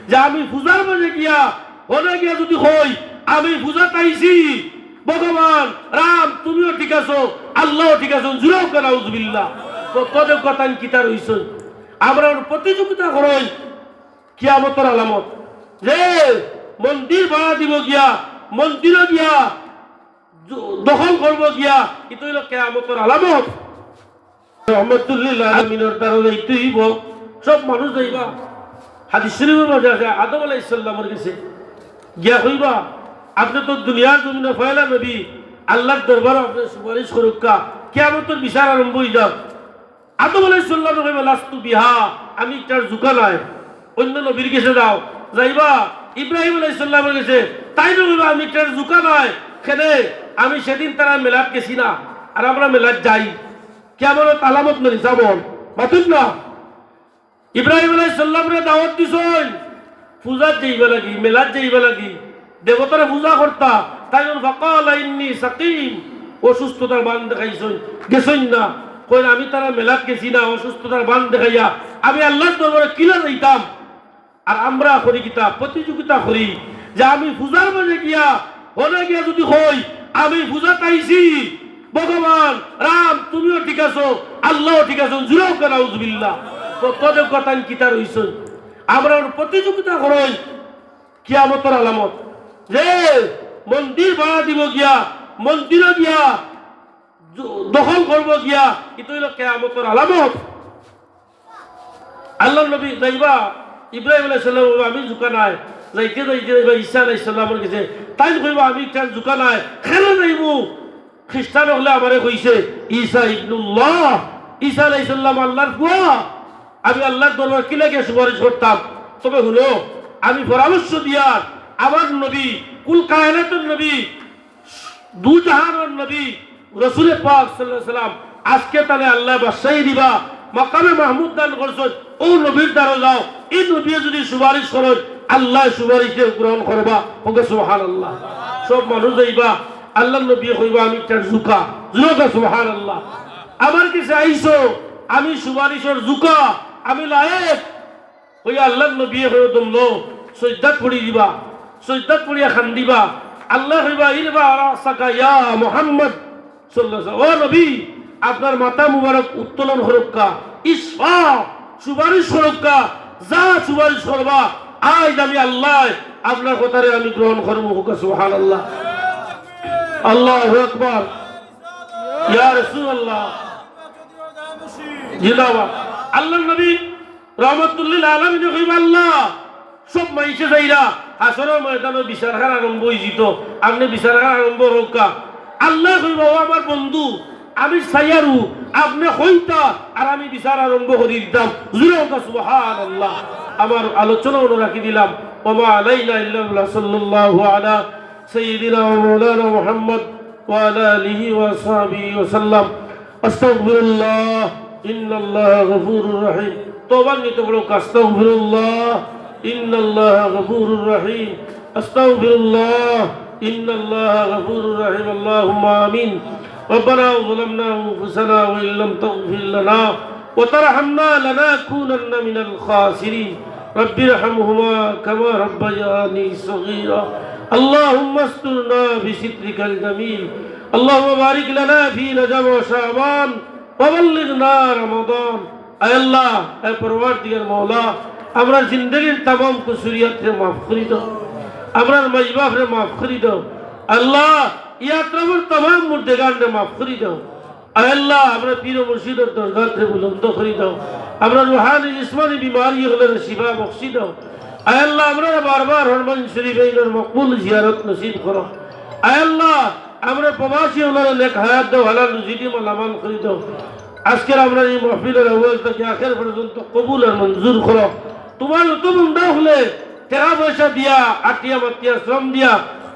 যে আমি পূজার মাঝে গিয়া ওনে গিয়া যদি হই আমি পূজা পাইছি ভগবান রাম তুমিও ঠিক আছো আল্লাহও ঠিক আছো জুড়াও কেন আউযুবিল্লাহ তোদের কথা কিতা রইছ আমরা প্রতিযোগিতা করই কিয়ামতের আলামত যে মন্দির ভাড়া দিব গিয়া মন্দিরে গিয়া দখল করব গিয়া এটা হইল কিয়ামতের আলামত রহমতুল্লিল আলামিনের দ্বারা এইটুইব সব মানুষ যাইবা হাদিস শরীফের মধ্যে আছে আদম আলাইহিস সালামের কাছে গিয়া কইবা আপনি তো দুনিয়ার জমিনে ফয়লা নবী আল্লাহর দরবারে আপনি সুপারিশ করুকা কিয়ামতের বিচার আরম্ভ হয়ে যাক আদম আলাইহিস সালাম কইবা লাস্তু বিহা আমি তার জুকা নাই অন্য নবীর কাছে যাও যাইবা ইব্রাহিম আলাইহিস সালামের কাছে তাই কইবা আমি তার জুকা নাই কেনে আমি সেদিন তারা মেলাত গেছি না আর আমরা মেলাত যাই কিয়ামতের আলামত নই যেমন মাতুন না ইব্রাহিম আলাইহিস সালামরে দাওয়াত দিছেন পূজা যাইবা লাগি মেলাত যাইবা লাগি দেবতারে পূজা করতা তাই ফাকালা ইন্নী সাকিম অসুস্থতার বান দেখাইছেন গেছেন না কই আমি তারা মেলাত গেছি না অসুস্থতার বান দেখাইয়া আমি আল্লাহর দরবারে কিলা যাইতাম আর আমরা করি কিতা প্রতিযোগিতা করি যে আমি পূজার মাঝে গিয়া ওনে গিয়া যদি হই আমি পূজা পাইছি ভগবান রাম তুমিও ঠিক আছো আল্লাহও ঠিক আছো জুড়াও কেন আউযুবিল্লাহ তোদের কথা কিতা রইছ আমরা প্রতিযোগিতা করই কিয়ামতের আলামত যে মন্দির ভাড়া দিব গিয়া মন্দিরে গিয়া দখল করব গিয়া এটা হইল কিয়ামতের আলামত আল্লাহ নবী যাইবা ইব্রাহিম আলাইহিস সালাম আমি ঝুঁকা নাই যাইতে যাইবা ঈসা আলাইহিস সালামের কাছে তাই কইবা আমি তার ঝুঁকা নাই খেলে যাইব খ্রিস্টান হলে আমারে কইছে ঈসা ইবনুল্লাহ ঈসা আলাইহিস সালাম আল্লাহর ফুয়া আমি আল্লাহর দরবারে কি লাগে সুপারিশ করতাম তবে হলো আমি পরামর্শ দিয়ার আমার নবী কুল কায়নাতুর নবী দু জাহানের নবী রাসূল পাক সাল্লাল্লাহু আলাইহি সাল্লাম আজকে তাহলে আল্লাহ বাদশাহী দিবা মাকামে মাহমুদ দান করছেন ও নবীর দ্বারা যাও এই নবী যদি সুপারিশ করেন আল্লাহ সুপারিশে গ্রহণ করবা ওকে সুবহানাল্লাহ সব মানুষ যাইবা আল্লাহর নবী কইবা আমি তার জুকা জুকা সুবহানাল্লাহ আমার কাছে আইছো আমি সুপারিশের জুকা আমি লায়েক ওই আল্লাহর নবী হয়ে দমলো সজদাত পড়ি দিবা সজদাত পড়িয়া খান দিবা আল্লাহ কইবা ইরবা রাসাকা ইয়া মুহাম্মদ সাল্লাল্লাহু আলাইহি ওয়া নবী আপনার মাথা মুবারক উত্তোলন হরক্কা ইসফা সুপারিশ হরক্কা যা সুপারিশ করবা আজ আমি আল্লাহ আপনার কথারে আমি গ্রহণ করব সুবহানাল্লাহ আল্লাহু আকবার ইয়া রাসূলুল্লাহ জিন্দাবাদ আল্লাহর নবী রহমাতুল্লিল আলামিন কইবা আল্লাহ সব মাইসে যাইরা হাসরের ময়দানে বিচারখানা আরম্ভ হইজিত আপনি বিচারখানা আরম্ভ হোকা আল্লাহ কইবা ও আমার বন্ধু আমি সাইয়ারু আপনি হইতা আর আমি বিচার আরম্ভ করে দিতাম জুরে হোকা সুবহানাল্লাহ আমার আলোচনা ওনো রাখি দিলাম ওমা আলাইনা ইল্লাল্লাহ সাল্লাল্লাহু আলা সাইয়্যিদিনা ওয়া মাওলানা মুহাম্মদ ওয়া আলা আলিহি ওয়া সাহবিহি ওয়া সাল্লাম আস্তাগফিরুল্লাহ ইন্নাল্লাহা গফুরুর রহিম তওবা নিতে বলো আস্তাগফিরুল্লাহ ইন্নাল্লাহা গফুরুর রহিম আস্তাগফিরুল্লাহ ইন্নাল্লাহা গফুরুর রহিম আল্লাহুম্মা আমিন ربنا ظلمنا انفسنا وان لم تغفر لنا وترحمنا لنكونن من الخاسرين رب ارحمهما كما ربياني صغيرا اللهم استرنا بسترك الجميل اللهم بارك لنا في رجب وشعبان وبلغنا رمضان اے اللہ اے پروردگار مولا امرا زندگی تمام قصوریات سے معاف کر دو امرا مجباف سے معاف کر دو اللہ ইয়াত্রার तमाम মুর্দেগান রে মাফ করে দাও আয় আল্লাহ আমরা পীর ও মুর্শিদের দরবার থেকে বুলন্দ করে দাও আমরা রুহানি জিসমানি বিমারি গুলোর শিফা বখশি দাও আয় আল্লাহ আমরা বারবার হরমান শরীফের মকবুল জিয়ারত নসিব করো আয় আল্লাহ আমরা প্রবাসী ওনার নেক হায়াত দাও হালাল রুজি মালামাল করে দাও আজকের আমরা এই মাহফিলের আউয়াল থেকে আখির পর্যন্ত কবুল আর মঞ্জুর করো তোমার যত বান্দা হলে টাকা পয়সা দিয়া আটিয়া মাটিয়া শ্রম দিয়া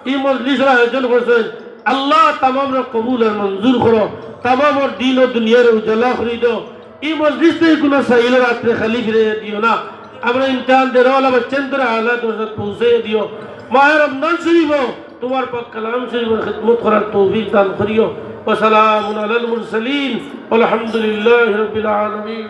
এই মজলিসের আয়োজন করেছেন আল্লাহ तमाम কবুল আর মঞ্জুর করো तमाम और दीन और दुनिया रे उजाला कर दो ई मस्जिद से কোনো সাইল রাতে খালি ফিরে দিও না আমরা ইমতিহান দে রওলা বচ্চন তোর হালাত ওসব পৌঁছে দিও মাহ রমজান শরীফ তোমার পাক কালাম শরীফের খিদমত করার তৌফিক দান করিও ওয়া সালামুন আলাল মুরসালিন আলহামদুলিল্লাহি রাব্বিল আলামিন